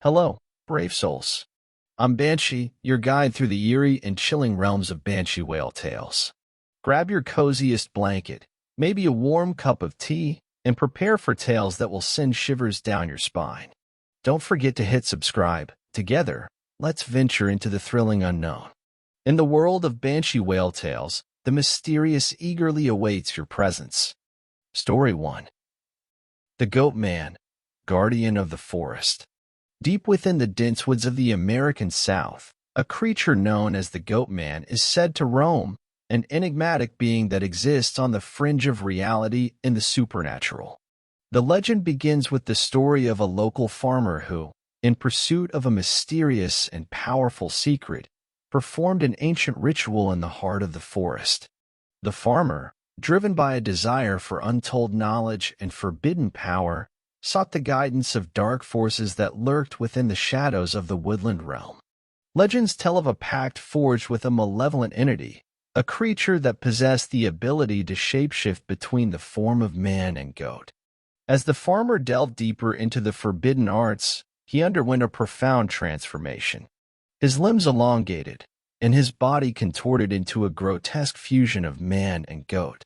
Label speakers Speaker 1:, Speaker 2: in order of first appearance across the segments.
Speaker 1: Hello, brave souls. I'm Banshee, your guide through the eerie and chilling realms of banshee whale tales. Grab your coziest blanket, maybe a warm cup of tea, and prepare for tales that will send shivers down your spine. Don't forget to hit subscribe. Together, let's venture into the thrilling unknown. In the world of banshee whale tales, the mysterious eagerly awaits your presence. Story 1. The Goat Man, Guardian of the Forest. Deep within the dense woods of the American South, a creature known as the Goat Man is said to roam, an enigmatic being that exists on the fringe of reality and the supernatural. The legend begins with the story of a local farmer who, in pursuit of a mysterious and powerful secret, performed an ancient ritual in the heart of the forest. The farmer, driven by a desire for untold knowledge and forbidden power, sought the guidance of dark forces that lurked within the shadows of the woodland realm. Legends tell of a pact forged with a malevolent entity, a creature that possessed the ability to shapeshift between the form of man and goat. As the farmer delved deeper into the forbidden arts, he underwent a profound transformation. His limbs elongated, and his body contorted into a grotesque fusion of man and goat.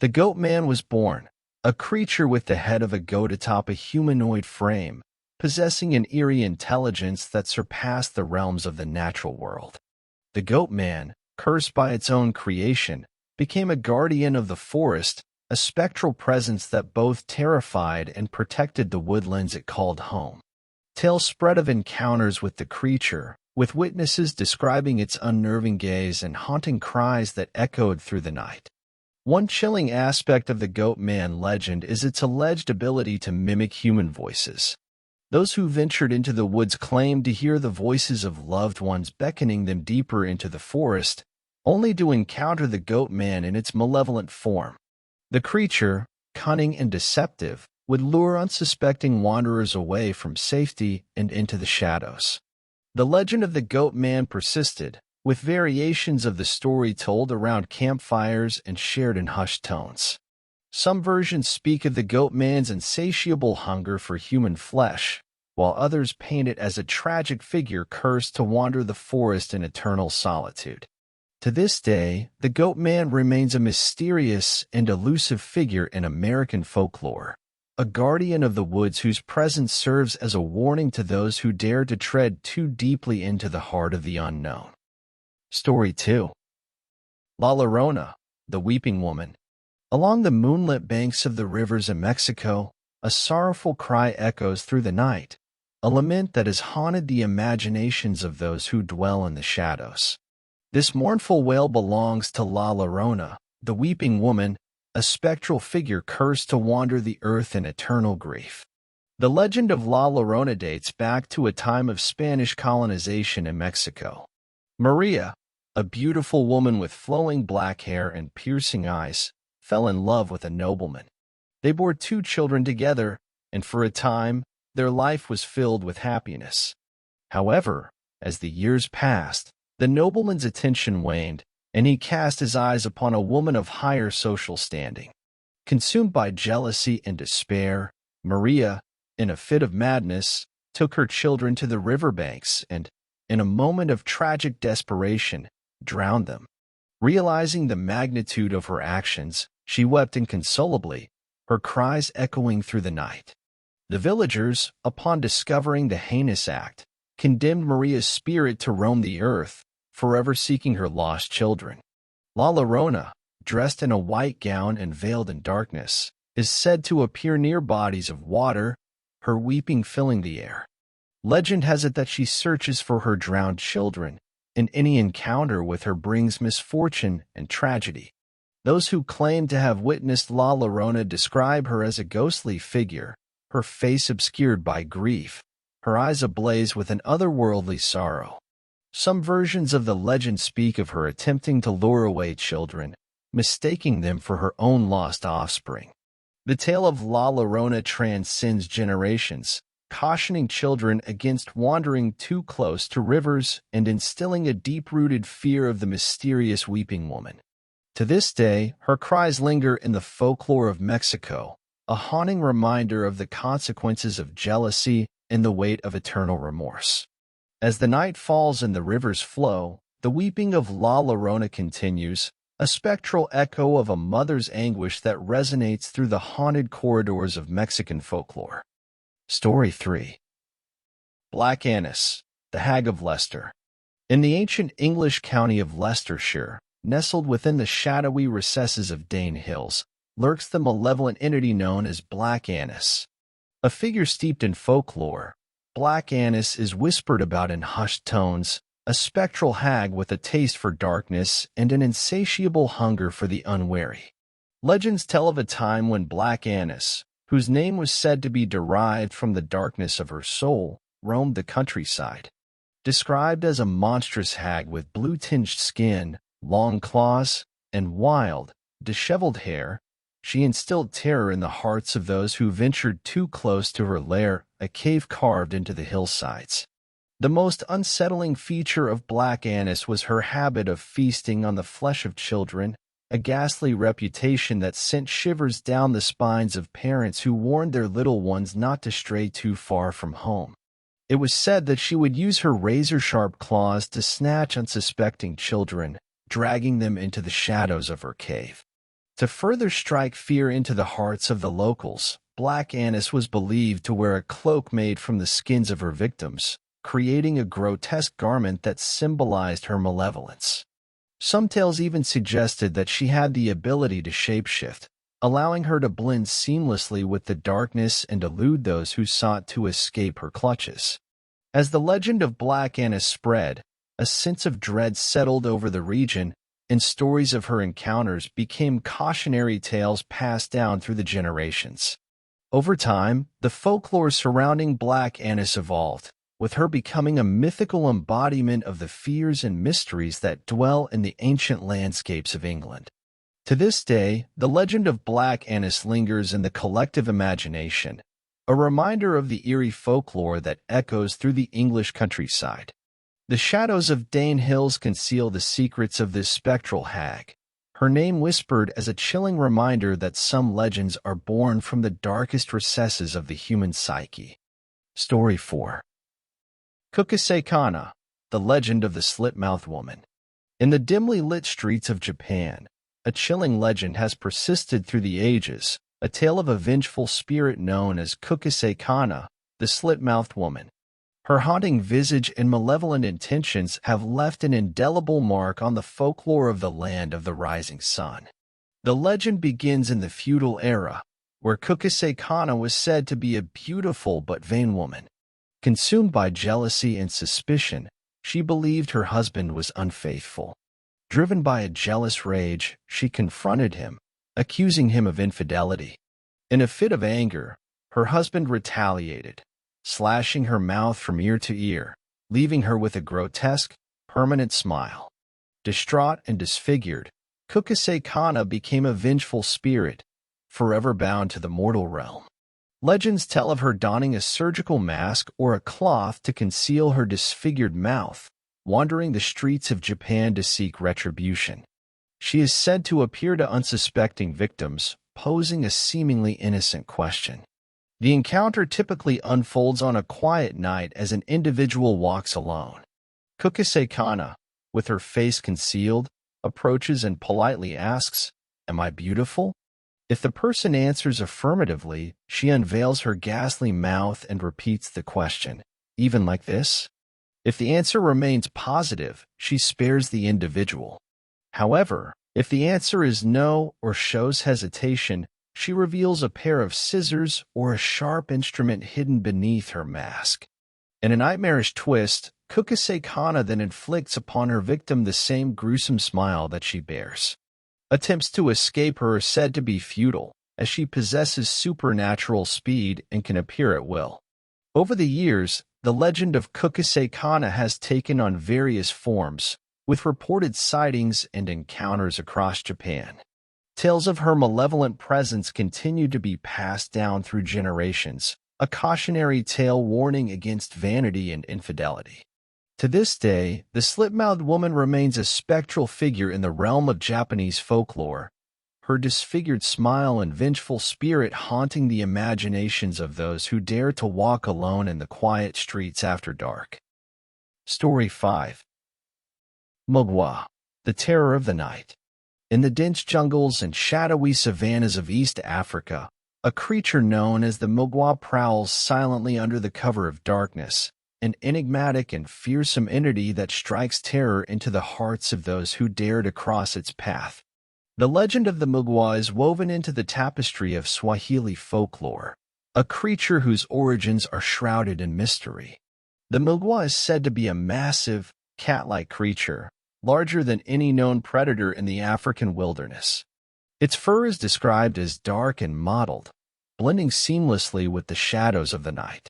Speaker 1: The Goat Man was born, a creature with the head of a goat atop a humanoid frame, possessing an eerie intelligence that surpassed the realms of the natural world. The Goat Man, cursed by its own creation, became a guardian of the forest, a spectral presence that both terrified and protected the woodlands it called home. Tales spread of encounters with the creature, with witnesses describing its unnerving gaze and haunting cries that echoed through the night. One chilling aspect of the Goat Man legend is its alleged ability to mimic human voices. Those who ventured into the woods claimed to hear the voices of loved ones beckoning them deeper into the forest, only to encounter the Goat Man in its malevolent form. The creature, cunning and deceptive, would lure unsuspecting wanderers away from safety and into the shadows. The legend of the Goat Man persisted, with variations of the story told around campfires and shared in hushed tones. Some versions speak of the Goat Man's insatiable hunger for human flesh, while others paint it as a tragic figure cursed to wander the forest in eternal solitude. To this day, the Goat Man remains a mysterious and elusive figure in American folklore, a guardian of the woods whose presence serves as a warning to those who dare to tread too deeply into the heart of the unknown. Story 2. La Llorona, the Weeping Woman. Along the moonlit banks of the rivers in Mexico, a sorrowful cry echoes through the night, a lament that has haunted the imaginations of those who dwell in the shadows. This mournful wail belongs to La Llorona, the Weeping Woman, a spectral figure cursed to wander the earth in eternal grief. The legend of La Llorona dates back to a time of Spanish colonization in Mexico. Maria, a beautiful woman with flowing black hair and piercing eyes, fell in love with a nobleman. They bore 2 children together, and for a time, their life was filled with happiness. However, as the years passed, the nobleman's attention waned, and he cast his eyes upon a woman of higher social standing. Consumed by jealousy and despair, Maria, in a fit of madness, took her children to the riverbanks and, in a moment of tragic desperation, drowned them. Realizing the magnitude of her actions, she wept inconsolably, her cries echoing through the night. The villagers, upon discovering the heinous act, condemned Maria's spirit to roam the earth, forever seeking her lost children. La Llorona, dressed in a white gown and veiled in darkness, is said to appear near bodies of water, her weeping filling the air. Legend has it that she searches for her drowned children, and any encounter with her brings misfortune and tragedy. Those who claim to have witnessed La Llorona describe her as a ghostly figure, her face obscured by grief, her eyes ablaze with an otherworldly sorrow. Some versions of the legend speak of her attempting to lure away children, mistaking them for her own lost offspring. The tale of La Llorona transcends generations, cautioning children against wandering too close to rivers and instilling a deep-rooted fear of the mysterious Weeping Woman. To this day, her cries linger in the folklore of Mexico, a haunting reminder of the consequences of jealousy and the weight of eternal remorse. As the night falls and the rivers flow, the weeping of La Llorona continues, a spectral echo of a mother's anguish that resonates through the haunted corridors of Mexican folklore. Story 3. Black Annis, the Hag of Leicester. In the ancient English county of Leicestershire, nestled within the shadowy recesses of Dane Hills, lurks the malevolent entity known as Black Annis. A figure steeped in folklore, Black Annis is whispered about in hushed tones, a spectral hag with a taste for darkness and an insatiable hunger for the unwary. Legends tell of a time when Black Annis, whose name was said to be derived from the darkness of her soul, roamed the countryside. Described as a monstrous hag with blue-tinged skin, long claws, and wild, disheveled hair, she instilled terror in the hearts of those who ventured too close to her lair, a cave carved into the hillsides. The most unsettling feature of Black Annis was her habit of feasting on the flesh of children, a ghastly reputation that sent shivers down the spines of parents who warned their little ones not to stray too far from home. It was said that she would use her razor-sharp claws to snatch unsuspecting children, dragging them into the shadows of her cave. To further strike fear into the hearts of the locals, Black Annis was believed to wear a cloak made from the skins of her victims, creating a grotesque garment that symbolized her malevolence. Some tales even suggested that she had the ability to shapeshift, allowing her to blend seamlessly with the darkness and elude those who sought to escape her clutches. As the legend of Black Annis spread, a sense of dread settled over the region, and stories of her encounters became cautionary tales passed down through the generations. Over time, the folklore surrounding Black Annis evolved, with her becoming a mythical embodiment of the fears and mysteries that dwell in the ancient landscapes of England. To this day, the legend of Black Annis lingers in the collective imagination, a reminder of the eerie folklore that echoes through the English countryside. The shadows of Dane Hills conceal the secrets of this spectral hag, her name whispered as a chilling reminder that some legends are born from the darkest recesses of the human psyche. Story 4. Kukase Kana, the Legend of the Slit-Mouthed Woman. In the dimly lit streets of Japan, a chilling legend has persisted through the ages, a tale of a vengeful spirit known as Kukase Kana, the Slit-Mouthed Woman. Her haunting visage and malevolent intentions have left an indelible mark on the folklore of the land of the rising sun. The legend begins in the feudal era, where Kukase Kana was said to be a beautiful but vain woman. Consumed by jealousy and suspicion, she believed her husband was unfaithful. Driven by a jealous rage, she confronted him, accusing him of infidelity. In a fit of anger, her husband retaliated, slashing her mouth from ear to ear, leaving her with a grotesque, permanent smile. Distraught and disfigured, Kukase Kana became a vengeful spirit, forever bound to the mortal realm. Legends tell of her donning a surgical mask or a cloth to conceal her disfigured mouth, wandering the streets of Japan to seek retribution. She is said to appear to unsuspecting victims, posing a seemingly innocent question. The encounter typically unfolds on a quiet night as an individual walks alone. Kukase Kana, with her face concealed, approaches and politely asks, "Am I beautiful?" If the person answers affirmatively, she unveils her ghastly mouth and repeats the question, "Even like this?" If the answer remains positive, she spares the individual. However, if the answer is no or shows hesitation, she reveals a pair of scissors or a sharp instrument hidden beneath her mask. In a nightmarish twist, Kukase Kana then inflicts upon her victim the same gruesome smile that she bears. Attempts to escape her are said to be futile, as she possesses supernatural speed and can appear at will. Over the years, the legend of Kukase Kana has taken on various forms, with reported sightings and encounters across Japan. Tales of her malevolent presence continue to be passed down through generations, a cautionary tale warning against vanity and infidelity. To this day, the slit-mouthed woman remains a spectral figure in the realm of Japanese folklore, her disfigured smile and vengeful spirit haunting the imaginations of those who dare to walk alone in the quiet streets after dark. Story 5. Mugwa, the terror of the night. In the dense jungles and shadowy savannas of East Africa, a creature known as the Mugwa prowls silently under the cover of darkness, an enigmatic and fearsome entity that strikes terror into the hearts of those who dare to cross its path. The legend of the Mugwa is woven into the tapestry of Swahili folklore, a creature whose origins are shrouded in mystery. The Mugwa is said to be a massive, cat-like creature, larger than any known predator in the African wilderness. Its fur is described as dark and mottled, blending seamlessly with the shadows of the night.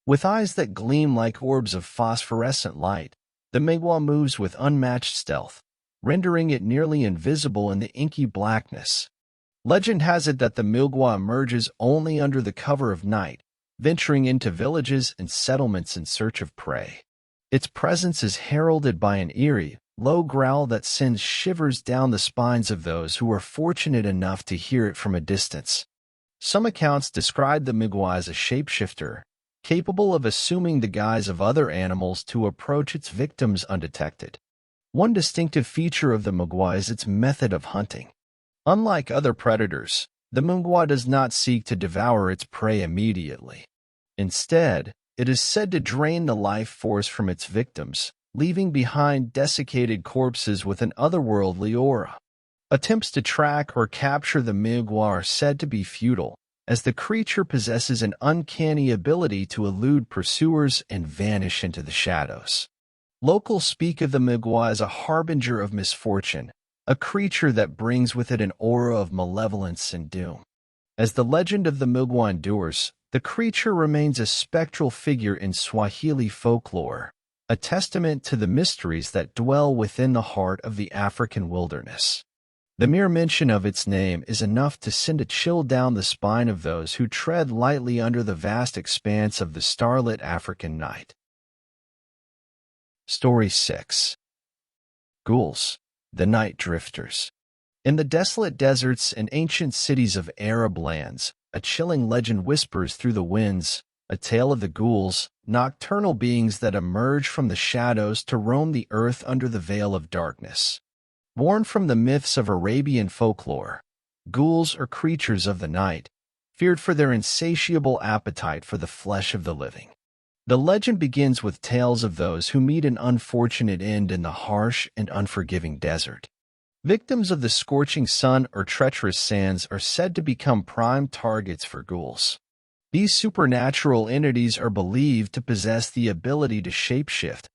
Speaker 1: With eyes that gleam like orbs of phosphorescent light, the Mugwa moves with unmatched stealth, rendering it nearly invisible in the inky blackness. Legend has it that the Mugwa emerges only under the cover of night, venturing into villages and settlements in search of prey. Its presence is heralded by an eerie, low growl that sends shivers down the spines of those who are fortunate enough to hear it from a distance. Some accounts describe the Mugwa as a shapeshifter, capable of assuming the guise of other animals to approach its victims undetected. One distinctive feature of the Mugwa is its method of hunting. Unlike other predators, the Mugwa does not seek to devour its prey immediately. Instead, it is said to drain the life force from its victims, leaving behind desiccated corpses with an otherworldly aura. Attempts to track or capture the Mugwa are said to be futile, as the creature possesses an uncanny ability to elude pursuers and vanish into the shadows. Locals speak of the Mugwa as a harbinger of misfortune, a creature that brings with it an aura of malevolence and doom. As the legend of the Mugwa endures, the creature remains a spectral figure in Swahili folklore, a testament to the mysteries that dwell within the heart of the African wilderness. The mere mention of its name is enough to send a chill down the spine of those who tread lightly under the vast expanse of the starlit African night. Story 6. Ghouls, the Night Drifters. In the desolate deserts and ancient cities of Arab lands, a chilling legend whispers through the winds, a tale of the ghouls, nocturnal beings that emerge from the shadows to roam the earth under the veil of darkness. Born from the myths of Arabian folklore, ghouls are creatures of the night, feared for their insatiable appetite for the flesh of the living. The legend begins with tales of those who meet an unfortunate end in the harsh and unforgiving desert. Victims of the scorching sun or treacherous sands are said to become prime targets for ghouls. These supernatural entities are believed to possess the ability to shapeshift,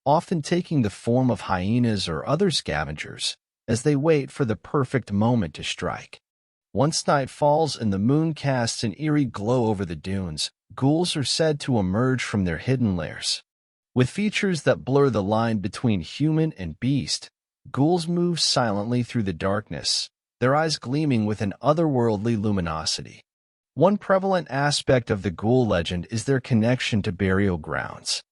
Speaker 1: often taking the form of hyenas or other scavengers, as they wait for the perfect moment to strike. Once night falls and the moon casts an eerie glow over the dunes, ghouls are said to emerge from their hidden lairs. With features that blur the line between human and beast, ghouls move silently through the darkness, their eyes gleaming with an otherworldly luminosity. One prevalent aspect of the ghoul legend is their connection to burial grounds.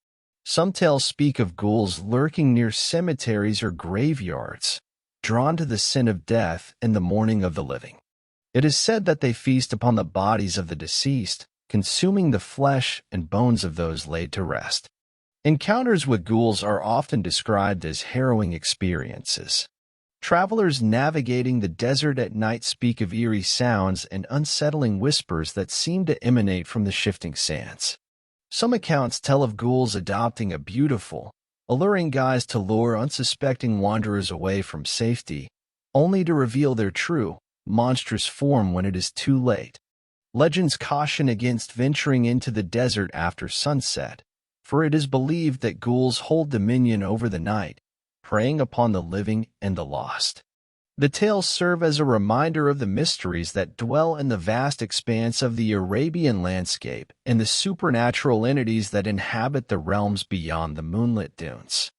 Speaker 1: Some tales speak of ghouls lurking near cemeteries or graveyards, drawn to the scent of death and the mourning of the living. It is said that they feast upon the bodies of the deceased, consuming the flesh and bones of those laid to rest. Encounters with ghouls are often described as harrowing experiences. Travelers navigating the desert at night speak of eerie sounds and unsettling whispers that seem to emanate from the shifting sands. Some accounts tell of ghouls adopting a beautiful, alluring guise to lure unsuspecting wanderers away from safety, only to reveal their true, monstrous form when it is too late. Legends caution against venturing into the desert after sunset, for it is believed that ghouls hold dominion over the night, preying upon the living and the lost. The tales serve as a reminder of the mysteries that dwell in the vast expanse of the Arabian landscape and the supernatural entities that inhabit the realms beyond the moonlit dunes.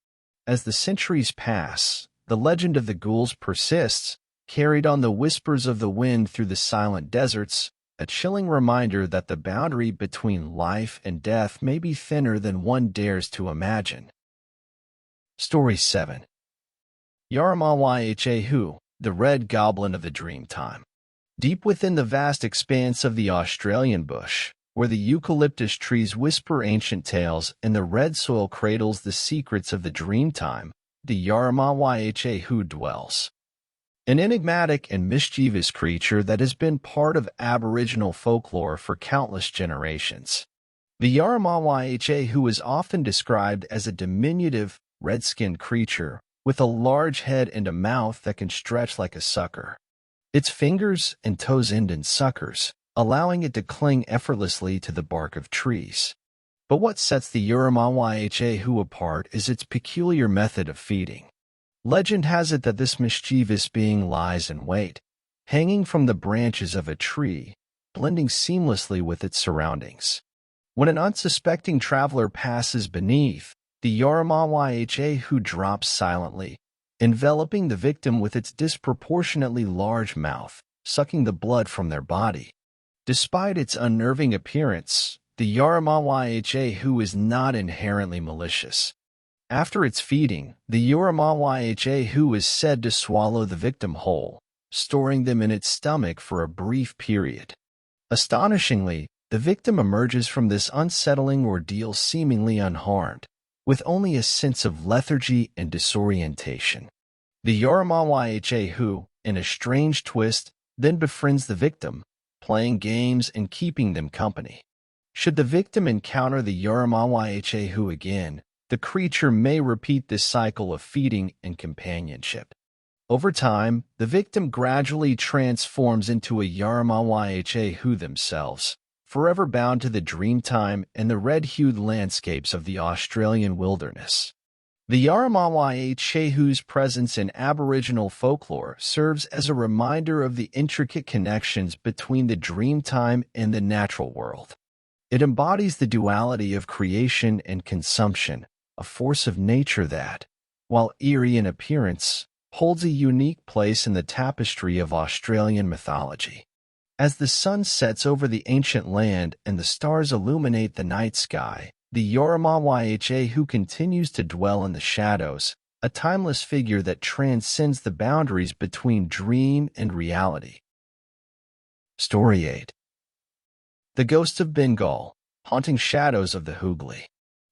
Speaker 1: As the centuries pass, the legend of the ghouls persists, carried on the whispers of the wind through the silent deserts, a chilling reminder that the boundary between life and death may be thinner than one dares to imagine. Story 7. Yaramawahu, the red goblin of the Dreamtime. Deep within the vast expanse of the Australian bush, where the eucalyptus trees whisper ancient tales and the red soil cradles the secrets of the Dreamtime, the Yarama-yha dwells. An enigmatic and mischievous creature that has been part of Aboriginal folklore for countless generations. The Yarama-yha is often described as a diminutive, red-skinned creature with a large head and a mouth that can stretch like a sucker. Its fingers and toes end in suckers, allowing it to cling effortlessly to the bark of trees. But what sets the Yarama-yha apart is its peculiar method of feeding. Legend has it that this mischievous being lies in wait, hanging from the branches of a tree, blending seamlessly with its surroundings. When an unsuspecting traveler passes beneath, the Yarama-yha drops silently, enveloping the victim with its disproportionately large mouth, sucking the blood from their body. Despite its unnerving appearance, the Yarama-yha is not inherently malicious. After its feeding, the Yarama-yha is said to swallow the victim whole, storing them in its stomach for a brief period. Astonishingly, the victim emerges from this unsettling ordeal seemingly unharmed, with only a sense of lethargy and disorientation. The Yarama-yha, in a strange twist, then befriends the victim, playing games and keeping them company. Should the victim encounter the Yarama-yha again, the creature may repeat this cycle of feeding and companionship. Over time, the victim gradually transforms into a Yarama-yha themselves, forever bound to the Dreamtime and the red-hued landscapes of the Australian wilderness. The Yarama-yha's presence in Aboriginal folklore serves as a reminder of the intricate connections between the Dreamtime and the natural world. It embodies the duality of creation and consumption, a force of nature that, while eerie in appearance, holds a unique place in the tapestry of Australian mythology. As the sun sets over the ancient land and the stars illuminate the night sky, the Yarama-yha continues to dwell in the shadows, a timeless figure that transcends the boundaries between dream and reality. Story 8. The Ghost of Bengal, Haunting Shadows of the Hooghly.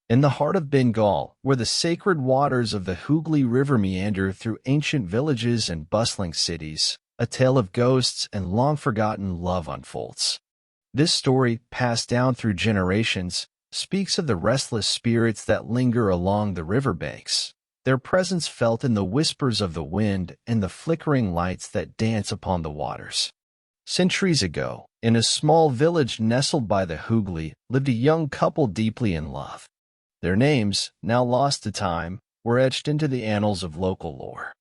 Speaker 1: In the heart of Bengal, where the sacred waters of the Hooghly River meander through ancient villages and bustling cities, a tale of ghosts and long-forgotten love unfolds. This story, passed down through generations, speaks of the restless spirits that linger along the riverbanks, their presence felt in the whispers of the wind and the flickering lights that dance upon the waters. Centuries ago, in a small village nestled by the Hooghly, lived a young couple deeply in love. Their names, now lost to time, were etched into the annals of local lore.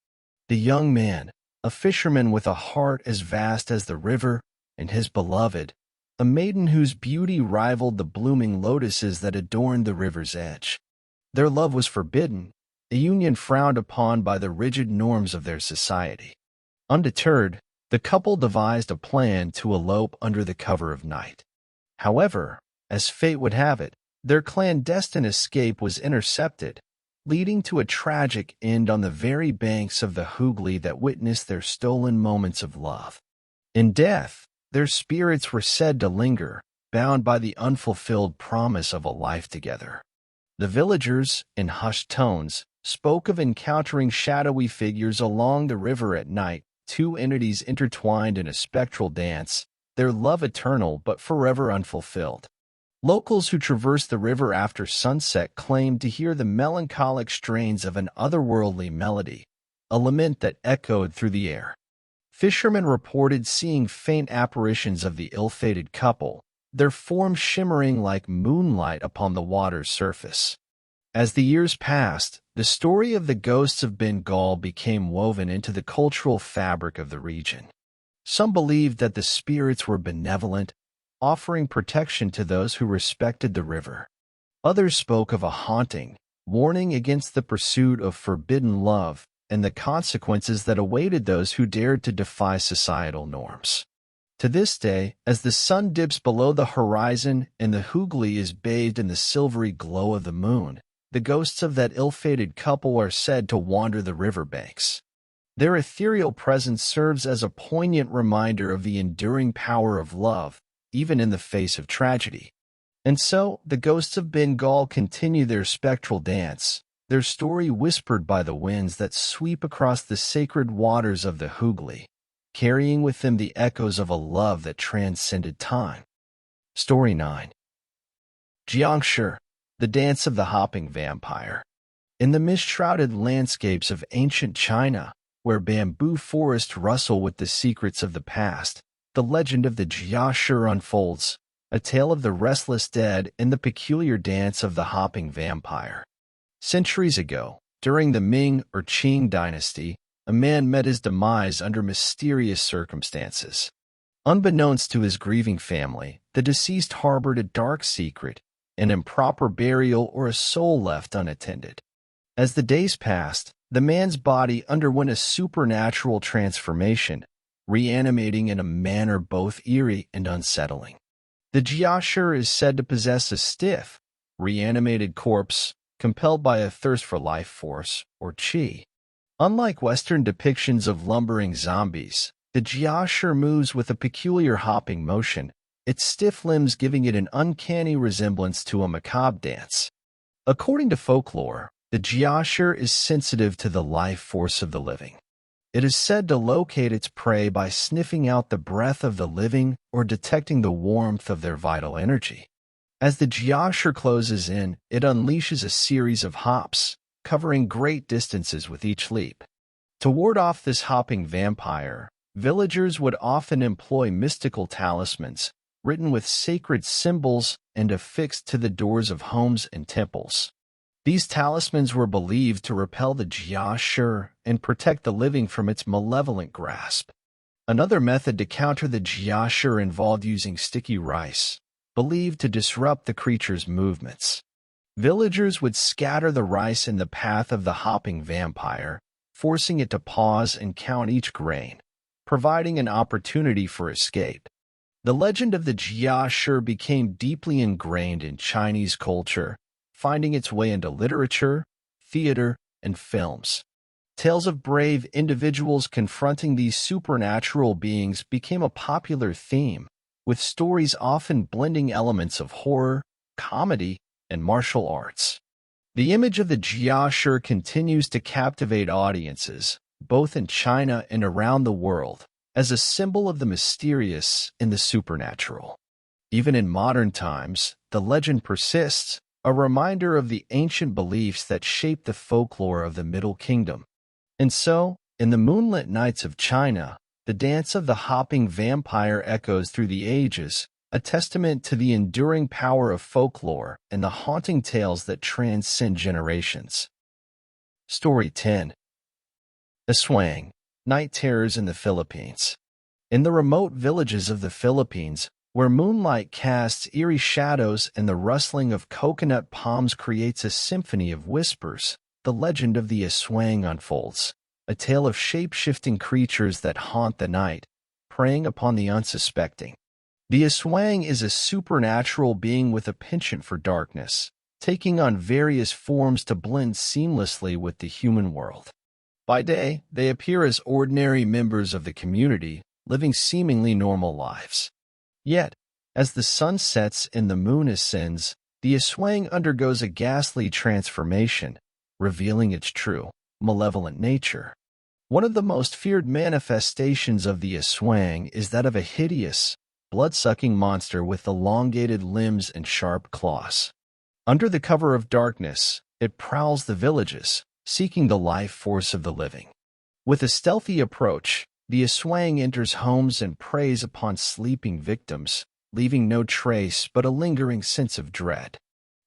Speaker 1: The young man, a fisherman with a heart as vast as the river, and his beloved, a maiden whose beauty rivaled the blooming lotuses that adorned the river's edge. Their love was forbidden, a union frowned upon by the rigid norms of their society. Undeterred, the couple devised a plan to elope under the cover of night. However, as fate would have it, their clandestine escape was intercepted, leading to a tragic end on the very banks of the Hooghly that witnessed their stolen moments of love. In death, their spirits were said to linger, bound by the unfulfilled promise of a life together. The villagers, in hushed tones, spoke of encountering shadowy figures along the river at night, two entities intertwined in a spectral dance, their love eternal but forever unfulfilled. Locals who traversed the river after sunset claimed to hear the melancholic strains of an otherworldly melody, a lament that echoed through the air. Fishermen reported seeing faint apparitions of the ill-fated couple, their forms shimmering like moonlight upon the water's surface. As the years passed, the story of the ghosts of Bengal became woven into the cultural fabric of the region. Some believed that the spirits were benevolent, offering protection to those who respected the river. Others spoke of a haunting, warning against the pursuit of forbidden love and the consequences that awaited those who dared to defy societal norms. To this day, as the sun dips below the horizon and the Hooghly is bathed in the silvery glow of the moon, the ghosts of that ill-fated couple are said to wander the riverbanks. Their ethereal presence serves as a poignant reminder of the enduring power of love, even in the face of tragedy. And so, the ghosts of Bengal continue their spectral dance, their story whispered by the winds that sweep across the sacred waters of the Hooghly, carrying with them the echoes of a love that transcended time. Story 9. Jiangshi, the Dance of the Hopping Vampire. In the mist-shrouded landscapes of ancient China, where bamboo forests rustle with the secrets of the past, the legend of the Jiangshi unfolds, a tale of the restless dead and the peculiar dance of the hopping vampire. Centuries ago, during the Ming or Qing dynasty, a man met his demise under mysterious circumstances. Unbeknownst to his grieving family, the deceased harbored a dark secret, an improper burial or a soul left unattended. As the days passed, the man's body underwent a supernatural transformation, reanimating in a manner both eerie and unsettling. The Jiangshi is said to possess a stiff, reanimated corpse, compelled by a thirst for life force, or qi. Unlike Western depictions of lumbering zombies, the Jiangshi moves with a peculiar hopping motion, its stiff limbs giving it an uncanny resemblance to a macabre dance. According to folklore, the Jiangshi is sensitive to the life force of the living. It is said to locate its prey by sniffing out the breath of the living or detecting the warmth of their vital energy. As the Jiangshi closes in, it unleashes a series of hops, covering great distances with each leap. To ward off this hopping vampire, villagers would often employ mystical talismans, written with sacred symbols and affixed to the doors of homes and temples. These talismans were believed to repel the Jiangshi and protect the living from its malevolent grasp. Another method to counter the Jiangshi involved using sticky rice, believed to disrupt the creature's movements. Villagers would scatter the rice in the path of the hopping vampire, forcing it to pause and count each grain, providing an opportunity for escape. The legend of the Jiangshi became deeply ingrained in Chinese culture, finding its way into literature, theater, and films. Tales of brave individuals confronting these supernatural beings became a popular theme, with stories often blending elements of horror, comedy, and martial arts. The image of the Jiangshi continues to captivate audiences, both in China and around the world, as a symbol of the mysterious and the supernatural. Even in modern times, the legend persists, a reminder of the ancient beliefs that shaped the folklore of the Middle Kingdom. And so, in the moonlit nights of China, the dance of the hopping vampire echoes through the ages, a testament to the enduring power of folklore and the haunting tales that transcend generations. Story 10. Aswang, Night Terrors in the Philippines. In the remote villages of the Philippines, where moonlight casts eerie shadows and the rustling of coconut palms creates a symphony of whispers, the legend of the Aswang unfolds, a tale of shape-shifting creatures that haunt the night, preying upon the unsuspecting. The Aswang is a supernatural being with a penchant for darkness, taking on various forms to blend seamlessly with the human world. By day, they appear as ordinary members of the community, living seemingly normal lives. Yet, as the sun sets and the moon ascends, the Aswang undergoes a ghastly transformation, revealing its true, malevolent nature. One of the most feared manifestations of the Aswang is that of a hideous, blood-sucking monster with elongated limbs and sharp claws. Under the cover of darkness, it prowls the villages, seeking the life force of the living. With a stealthy approach, the Aswang enters homes and preys upon sleeping victims, leaving no trace but a lingering sense of dread.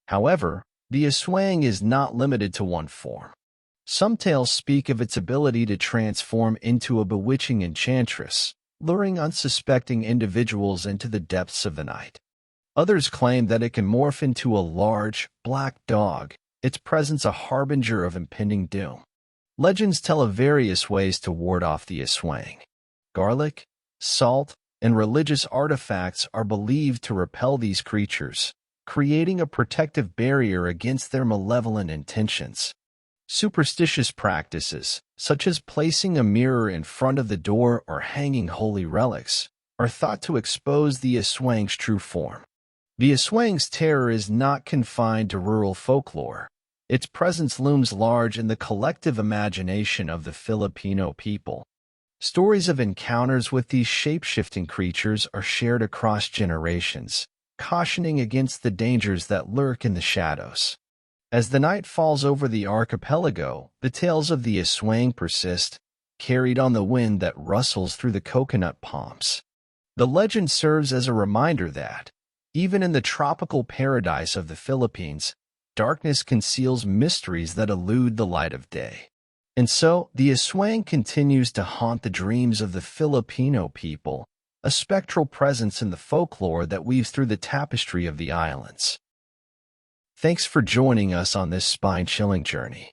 Speaker 1: However, the Aswang is not limited to one form. Some tales speak of its ability to transform into a bewitching enchantress, luring unsuspecting individuals into the depths of the night. Others claim that it can morph into a large, black dog, its presence a harbinger of impending doom. Legends tell of various ways to ward off the Aswang. Garlic, salt, and religious artifacts are believed to repel these creatures, creating a protective barrier against their malevolent intentions. Superstitious practices, such as placing a mirror in front of the door or hanging holy relics, are thought to expose the aswang's true form. The aswang's terror is not confined to rural folklore. Its presence looms large in the collective imagination of the Filipino people. Stories of encounters with these shape-shifting creatures are shared across generations, cautioning against the dangers that lurk in the shadows. As the night falls over the archipelago, the tales of the aswang persist, carried on the wind that rustles through the coconut palms. The legend serves as a reminder that, even in the tropical paradise of the Philippines, darkness conceals mysteries that elude the light of day. And so, the aswang continues to haunt the dreams of the Filipino people, a spectral presence in the folklore that weaves through the tapestry of the islands. Thanks for joining us on this spine-chilling journey.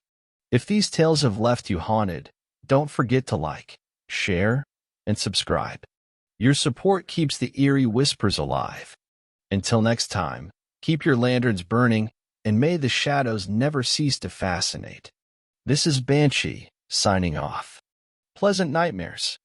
Speaker 1: If these tales have left you haunted, don't forget to like, share, and subscribe. Your support keeps the eerie whispers alive. Until next time, keep your lanterns burning, and may the shadows never cease to fascinate. This is Banshee, signing off. Pleasant nightmares.